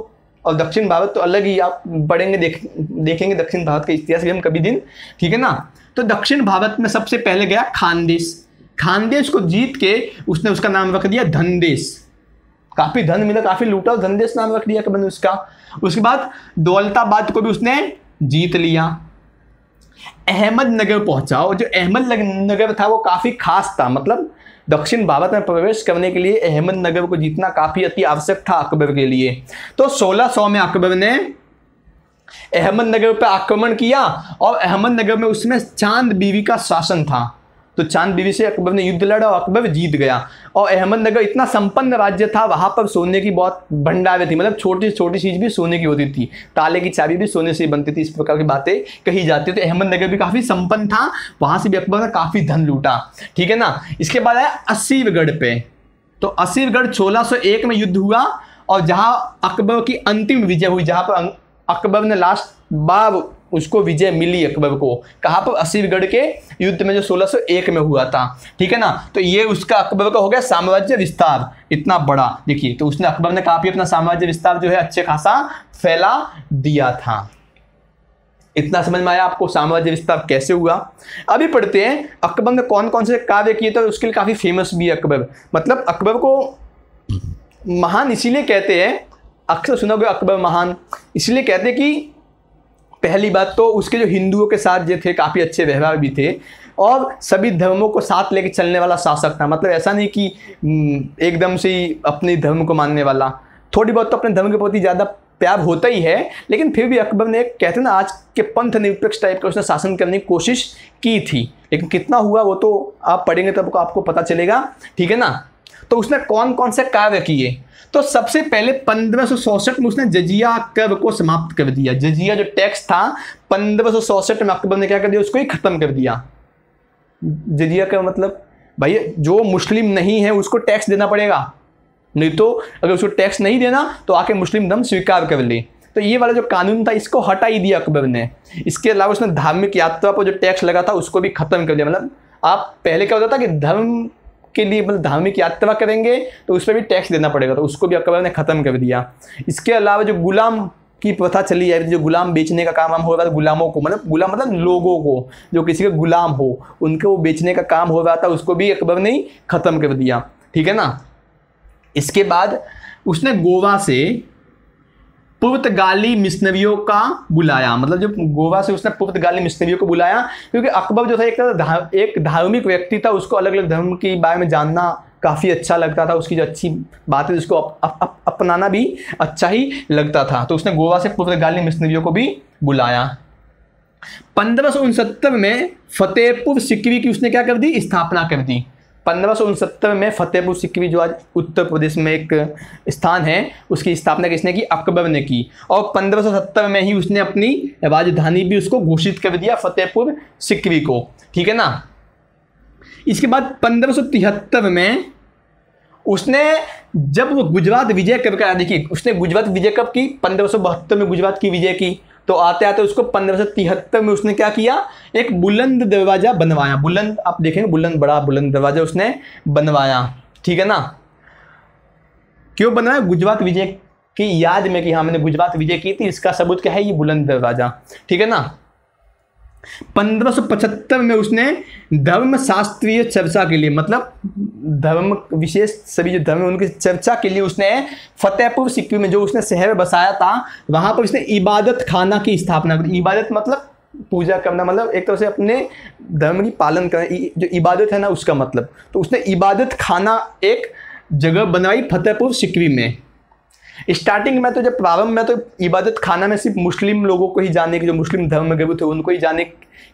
और दक्षिण भारत तो अलग ही, आप पढ़ेंगे देखेंगे दक्षिण भारत का इतिहास भी हम कभी दिन। ठीक है ना। तो दक्षिण भारत में सबसे पहले गया खानदेश। खानदेश को जीत के उसने उसका नाम रख दिया धनदेश। काफी धन मिला, काफी लूटा, धनदेश नाम रख दिया अकबर ने उसका। उसके बाद दौलताबाद को भी उसने जीत लिया। अहमदनगर पहुंचा, और जो अहमदनगर था वो काफी खास था। मतलब दक्षिण भारत में प्रवेश करने के लिए अहमदनगर को जीतना काफी अति आवश्यक था अकबर के लिए। तो 1600 में अकबर ने अहमदनगर पर आक्रमण किया, और अहमदनगर में उसमें चांद बीवी का शासन था। तो चांद बीवी से अकबर ने युद्ध लड़ा और अकबर जीत गया। और अहमदनगर इतना संपन्न राज्य था, वहां पर सोने की बहुत भंडारें थी। मतलब छोटी छोटी चीज भी सोने की होती थी, ताले की चाबी भी सोने से ही बनती थी, इस प्रकार की बातें कही जाती थी। तो अहमदनगर भी काफी संपन्न था, वहां से भी अकबर ने काफी धन लूटा। ठीक है ना। इसके बाद आया असीरगढ़ पे। तो असीरगढ़ 1601 में युद्ध हुआ, और जहां अकबर की अंतिम विजय हुई, जहां पर अकबर ने लास्ट बार उसको विजय मिली अकबर को, कहां पर? असीरगढ़ के युद्ध में जो 1601 में हुआ था। ठीक है ना। तो ये उसका अकबर का हो गया साम्राज्य विस्तार इतना बड़ा। देखिए, तो उसने अकबर ने काफी अपना साम्राज्य विस्तार जो है अच्छे खासा फैला दिया था। इतना समझ में आया आपको साम्राज्य विस्तार कैसे हुआ। अभी पढ़ते हैं अकबर ने कौन कौन से कार्य किए थे। उसके लिए काफी फेमस भी है अकबर। मतलब अकबर को महान इसीलिए कहते हैं, अक्सर सुनोगे अकबर महान, इसलिए कहते हैं कि पहली बात तो उसके जो हिंदुओं के साथ जो थे काफ़ी अच्छे व्यवहार भी थे, और सभी धर्मों को साथ लेके चलने वाला शासक था। मतलब ऐसा नहीं कि एकदम से ही अपने धर्म को मानने वाला, थोड़ी बहुत तो अपने धर्म के प्रति ज़्यादा प्यार होता ही है, लेकिन फिर भी अकबर ने कहते हैं ना आज के पंथ निरपेक्ष टाइप का उसने शासन करने की कोशिश की थी, लेकिन कितना हुआ वो तो आप पढ़ेंगे तब आपको पता चलेगा, ठीक है ना। तो उसने कौन कौन से कार्य किए, तो सबसे पहले 1567 में उसने जजिया कर को समाप्त कर दिया। जजिया जो टैक्स था 1567 में अकबर ने क्या कर दिया, उसको ही खत्म कर दिया। जजिया का मतलब भाई जो मुस्लिम नहीं है उसको टैक्स देना पड़ेगा, नहीं तो अगर उसको टैक्स नहीं देना तो आके मुस्लिम धर्म स्वीकार कर ले। तो ये वाला जो कानून था इसको हटा ही दिया अकबर ने। इसके अलावा उसने धार्मिक यात्रा पर जो टैक्स लगा था उसको भी खत्म कर दिया। मतलब आप पहले क्या होता था कि धर्म के लिए मतलब धार्मिक यात्रा करेंगे तो उस पर भी टैक्स देना पड़ेगा, तो उसको भी अकबर ने खत्म कर दिया। इसके अलावा जो गुलाम की प्रथा चली है, जो गुलाम बेचने का काम हो रहा था, गुलामों को मतलब गुलाम मतलब लोगों को जो किसी के गुलाम हो उनके वो बेचने का काम हो रहा था, उसको भी अकबर ने खत्म कर दिया, ठीक है ना। इसके बाद उसने गोवा से पुर्तगाली मिशनरियों का बुलाया, मतलब जो गोवा से उसने पुर्तगाली मिशनरियों को बुलाया, क्योंकि अकबर जो था एक धार्मिक व्यक्ति था, उसको अलग अलग धर्म के बारे में जानना काफ़ी अच्छा लगता था, उसकी जो अच्छी बात है उसको अपनाना भी अच्छा ही लगता था। तो उसने गोवा से पुर्तगाली मिशनरियों को भी बुलाया। 1569 में फतेहपुर सिकरी की उसने क्या कर दी, स्थापना कर दी। 1569 में फतेहपुर सिकरी जो आज उत्तर प्रदेश में एक स्थान है उसकी स्थापना किसने की, अकबर ने की। और 1570 में ही उसने अपनी राजधानी भी उसको घोषित कर दिया, फतेहपुर सिकरी को, ठीक है ना। इसके बाद 1573 में उसने जब वो गुजरात विजय करके आया, देखिए उसने गुजरात विजय कब की, 1572 में गुजरात की विजय की। तो आते आते उसको 1573 में उसने क्या किया, एक बुलंद दरवाजा बनवाया। बुलंद आप देखेंगे बुलंद, बड़ा बुलंद दरवाजा उसने बनवाया, ठीक है ना। क्यों बनवाया, गुजरात विजय की याद में कि हाँ मैंने गुजरात विजय की थी, इसका सबूत क्या है, ये बुलंद दरवाजा, ठीक है ना। 1575 में उसने धर्म शास्त्रीय चर्चा के लिए, मतलब धर्म विशेष सभी जो धर्म है उनकी चर्चा के लिए उसने फतेहपुर सिकरी में जो उसने शहर बसाया था वहां पर उसने इबादत खाना की स्थापना की। इबादत मतलब पूजा करना, मतलब एक तरह से अपने धर्म की पालन करना, जो इबादत है ना उसका मतलब। तो उसने इबादत खाना एक जगह बनवाई फतेहपुर सिकरी में। स्टार्टिंग में तो जब प्रारंभ में तो इबादत खाना में सिर्फ मुस्लिम लोगों को ही जाने की, जो मुस्लिम धर्म में गए थे उनको ही जाने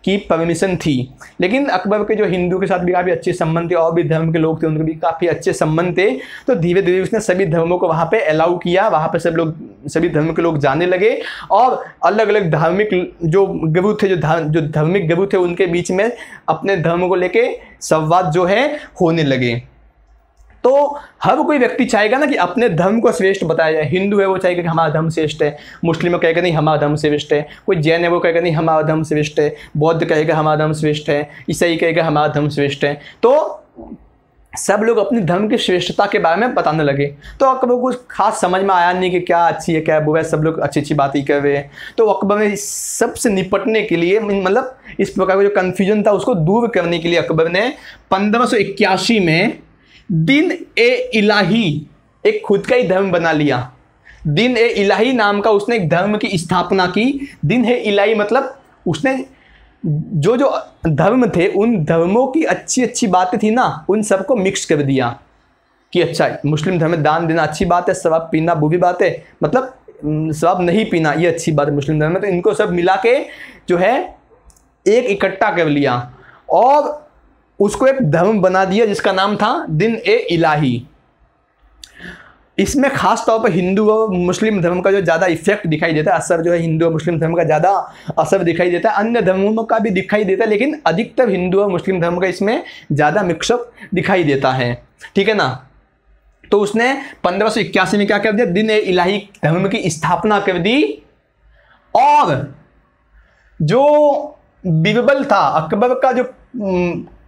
की परमिशन थी, लेकिन अकबर के जो हिंदू के साथ भी काफ़ी अच्छे संबंध थे और भी धर्म के लोग थे उनके भी काफ़ी अच्छे संबंध थे। तो धीरे धीरे उसने सभी धर्मों को वहाँ पे अलाउ किया, वहाँ पे सभी धर्म के लोग जाने लगे और अलग अलग धार्मिक जो गुरु थे, जो धार्मिक गुरु थे उनके बीच में अपने धर्म को लेके संवाद जो है होने लगे। तो हर कोई व्यक्ति चाहेगा ना कि अपने धर्म को श्रेष्ठ बताया जाए। हिंदू है वो चाहेगा कि हमारा धर्म श्रेष्ठ है, मुस्लिम कहेगा नहीं हमारा धर्म श्रेष्ठ है, कोई जैन है वो कहेगा नहीं हमारा धर्म श्रेष्ठ है, बौद्ध कहेगा हमारा धर्म श्रेष्ठ है, ईसाई कहेगा हमारा धर्म श्रेष्ठ है। तो सब लोग अपने धर्म की श्रेष्ठता के बारे में बताने लगे। तो अकबर को खास समझ में आया नहीं कि क्या अच्छी है क्या बुरा है, सब लोग अच्छी अच्छी बात ही कर रहे हैं। तो अकबर ने इस सबसे निपटने के लिए, मतलब इस प्रकार का जो कन्फ्यूजन था उसको दूर करने के लिए अकबर ने 1581 में दिन ए इलाही एक खुद का ही धर्म बना लिया। दिन ए इलाही नाम का उसने एक धर्म की स्थापना की। दिन ए इलाही मतलब उसने जो जो धर्म थे उन धर्मों की अच्छी अच्छी बातें थी ना उन सबको मिक्स कर दिया कि अच्छा मुस्लिम धर्म में दान देना अच्छी बात है, शराब पीना बुरी बात है, मतलब शराब नहीं पीना ये अच्छी बात है मुस्लिम धर्म में। तो इनको सब मिला के जो है एक इकट्ठा कर लिया और उसको एक धर्म बना दिया जिसका नाम था दिन ए इलाही। इसमें खास तौर पर हिंदू और मुस्लिम धर्म का जो ज़्यादा इफेक्ट दिखाई देता है, असर जो है हिंदू और मुस्लिम धर्म का ज़्यादा असर दिखाई देता है, अन्य धर्मों का भी दिखाई देता है, लेकिन अधिकतर हिंदू और मुस्लिम धर्म का इसमें ज़्यादा मिक्सअप दिखाई देता है, ठीक है ना। तो उसने 1581 में क्या कर दिया, दिन ए इलाही धर्म की स्थापना कर दी। और जो बीरबल था अकबर का, जो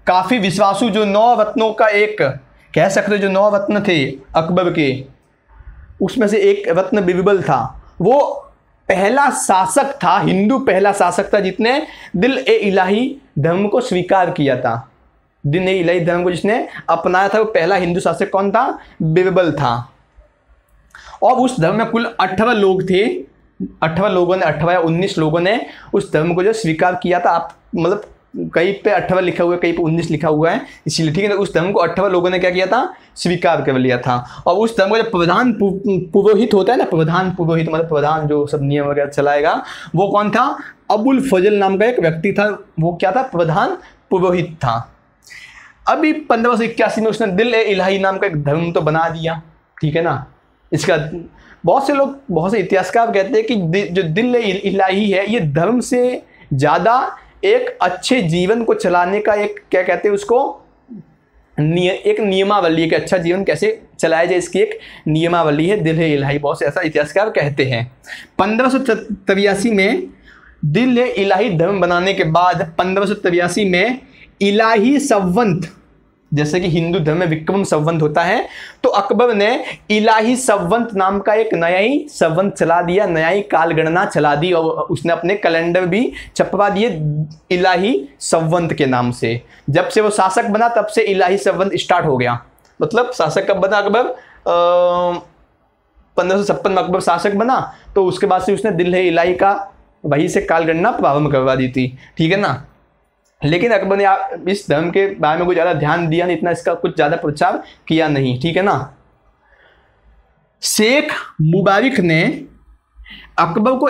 काफ़ी विश्वासु, जो 9 रत्नों का एक कह सकते जो 9 रत्न थे अकबर के, उसमें से एक रत्न बीरबल था। वो पहला शासक था, हिंदू पहला शासक था जिसने दिन ए इलाही धर्म को स्वीकार किया था। दिन ए इलाही धर्म को जिसने अपनाया था वो पहला हिंदू शासक कौन था, बीरबल था। और उस धर्म में कुल 18 लोग थे, 18 लोगों ने 18 या 19 लोगों ने उस धर्म को जो स्वीकार किया था। आप मतलब कहीं पे 18 लिखा हुआ है, कहीं पे 19 लिखा हुआ है, इसीलिए ठीक है ना। उस धर्म को 18 लोगों ने क्या किया था, स्वीकार कर लिया था। और उस धर्म का जो प्रधान पुरोहित होता है ना, प्रधान पुरोहित मतलब प्रधान जो सब नियम वगैरह चलाएगा, वो कौन था, अबुल फजल नाम का एक व्यक्ति था। वो क्या था, प्रधान पुरोहित था। अभी 1581 में उसने दिल ए इलाही नाम का एक धर्म तो बना दिया, ठीक है ना। इसका बहुत से लोग, बहुत से इतिहासकार कहते हैं कि जो दिल ए इलाही है, ये धर्म से ज़्यादा एक अच्छे जीवन को चलाने का एक, क्या कहते हैं उसको, एक नियमावली, एक अच्छा जीवन कैसे चलाया जाए, इसकी एक नियमावली है दिल ए इलाही। बहुत से ऐसा इतिहासकार कहते हैं। 1583 में दिल ए इलाही धर्म बनाने के बाद 1583 में इलाही संवत, जैसे कि हिंदू धर्म में विक्रम संवत होता है, तो अकबर ने इलाही संवत नाम का एक नया ही संवत चला दिया, नया ही काल गणना चला दी। और उसने अपने कैलेंडर भी छपवा दिए इलाही संवत के नाम से। जब से वो शासक बना तब से इलाही संवत स्टार्ट हो गया। मतलब शासक कब बना अकबर, 1556 में अकबर शासक बना, तो उसके बाद से उसने दिल ए इलाही का वहीं से काल गणना प्रारंभ करवा दी थी, ठीक है ना। लेकिन अकबर ने इस धर्म के बारे में कुछ ज़्यादा ध्यान दिया नहीं, इतना इसका कुछ ज़्यादा प्रचार किया नहीं, ठीक है ना। शेख मुबारक ने अकबर को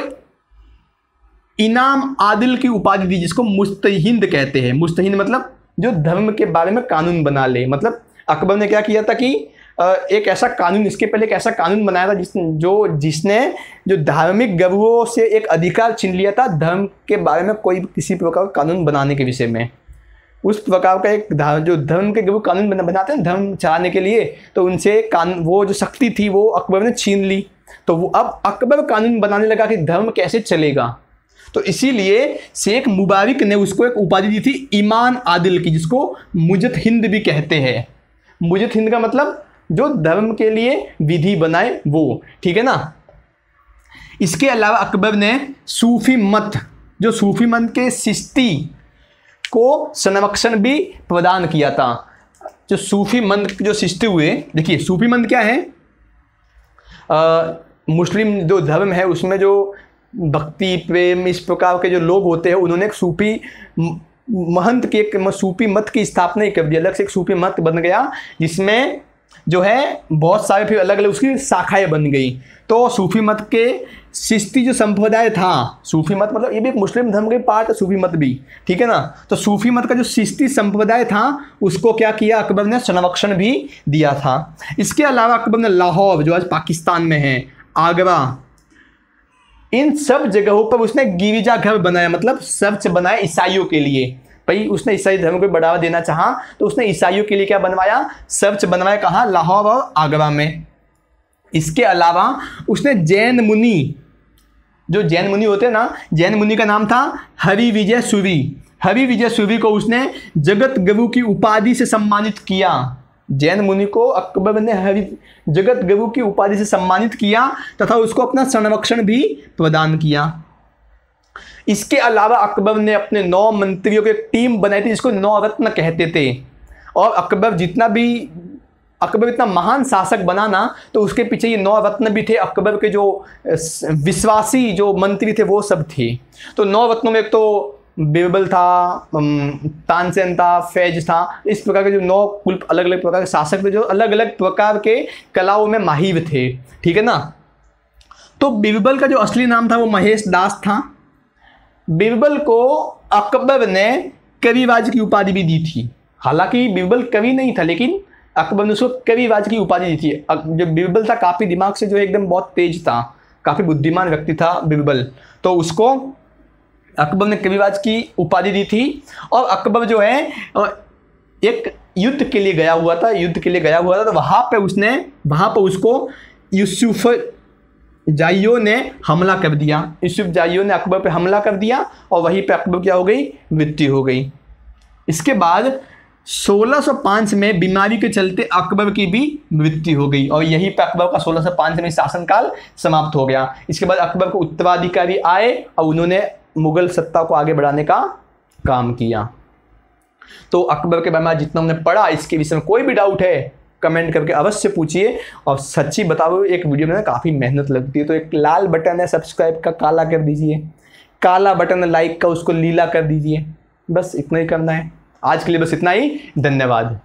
इनाम आदिल की उपाधि दी, जिसको मुस्तहिंद कहते हैं। मुस्तहिंद मतलब जो धर्म के बारे में कानून बना ले। मतलब अकबर ने क्या किया था कि एक ऐसा कानून, इसके पहले एक ऐसा कानून बनाया था जिसने जो धार्मिक गुरुओं से एक अधिकार छीन लिया था धर्म के बारे में कोई किसी प्रकार का कानून बनाने के विषय में। उस प्रकार का एक जो धर्म के गुरु कानून बनाते हैं धर्म चलाने के लिए, तो उनसे वो जो शक्ति थी वो अकबर ने छीन ली। तो वो अब अकबर कानून बनाने लगा कि धर्म कैसे चलेगा। तो इसीलिए शेख मुबारक ने उसको एक उपाधि दी थी ईमान आदिल की, जिसको मुजत हिंद भी कहते हैं। मुजत हिंद का मतलब जो धर्म के लिए विधि बनाए वो, ठीक है ना। इसके अलावा अकबर ने सूफी मत, जो सूफी मत के सिस्ती को संरक्षण भी प्रदान किया था। जो सूफी मत जो सिस्ती हुए, देखिए सूफी मत क्या है, मुस्लिम जो धर्म है उसमें जो भक्ति प्रेम इस प्रकार के जो लोग होते हैं, उन्होंने एक सूफी महंत की, एक सूफी मत की स्थापना कर दी। अलग से एक सूफी मत बन गया, जिसमें जो है बहुत सारे फिर अलग अलग उसकी शाखाएं बन गई। तो सूफी मत के सिस्ती जो संप्रदाय था, सूफी मत मतलब ये भी एक मुस्लिम धर्म के पार्ट है, सूफी मत भी, ठीक है ना। तो सूफी मत का जो सिस्ती संप्रदाय था उसको क्या किया अकबर ने, संरक्षण भी दिया था। इसके अलावा अकबर ने लाहौर जो आज पाकिस्तान में है, आगरा, इन सब जगहों पर उसने गिरिजा घर बनाया, मतलब चर्च बनाया ईसाइयों के लिए। भाई उसने ईसाई धर्म को बढ़ावा देना चाहा तो उसने ईसाइयों के लिए क्या बनवाया, चर्च बनवाया। कहाँ, लाहौर और आगरा में। इसके अलावा उसने जैन मुनि, जो जैन मुनि होते हैं ना, जैन मुनि का नाम था हरि विजय सूरी। हरि विजय सूरी को उसने जगत गुरु की उपाधि से सम्मानित किया। जैन मुनि को अकबर ने जगत गुरु की उपाधि से सम्मानित किया तथा उसको अपना संरक्षण भी प्रदान किया। इसके अलावा अकबर ने अपने 9 मंत्रियों की एक टीम बनाई थी, जिसको 9 रत्न कहते थे। और अकबर इतना महान शासक बना ना, तो उसके पीछे ये 9 रत्न भी थे। अकबर के जो विश्वासी जो मंत्री थे वो सब थे। तो 9 रत्नों में एक तो बीरबल था, तानसेन था, फैज था। इस प्रकार के जो 9 कुल अलग अलग प्रकार के शासक थे, जो अलग अलग प्रकार के कलाओं में माहिर थे, ठीक है ना। तो बीरबल का जो असली नाम था वो महेश दास था। बीरबल को अकबर ने कविराज की उपाधि भी दी थी। हालांकि बीरबल कवि नहीं था, लेकिन अकबर ने उसको कविराज की उपाधि दी थी। जो बीरबल था काफ़ी दिमाग से जो एकदम बहुत तेज था, काफ़ी बुद्धिमान व्यक्ति था बीरबल, तो उसको अकबर ने कविराज की उपाधि दी थी। और अकबर जो है एक युद्ध के लिए गया हुआ था, तो वहाँ पे उसको यूसुफ जाइयों ने हमला कर दिया। यूसुफ जाइयों ने अकबर पे हमला कर दिया और वहीं पे अकबर क्या हो गई, मृत्यु हो गई। इसके बाद 1605 में बीमारी के चलते अकबर की भी मृत्यु हो गई और यहीं पे अकबर का 1605 में शासनकाल समाप्त हो गया। इसके बाद अकबर को उत्तराधिकारी आए और उन्होंने मुगल सत्ता को आगे बढ़ाने का काम किया। तो अकबर के बारे में जितना हमने पढ़ा, इसके विषय में कोई भी डाउट है कमेंट करके अवश्य पूछिए। और सच्ची बताओ, एक वीडियो में काफ़ी मेहनत लगती है, तो एक लाल बटन है सब्सक्राइब का, काला कर दीजिए। काला बटन है लाइक का, उसको लीला कर दीजिए। बस इतना ही करना है। आज के लिए बस इतना ही। धन्यवाद।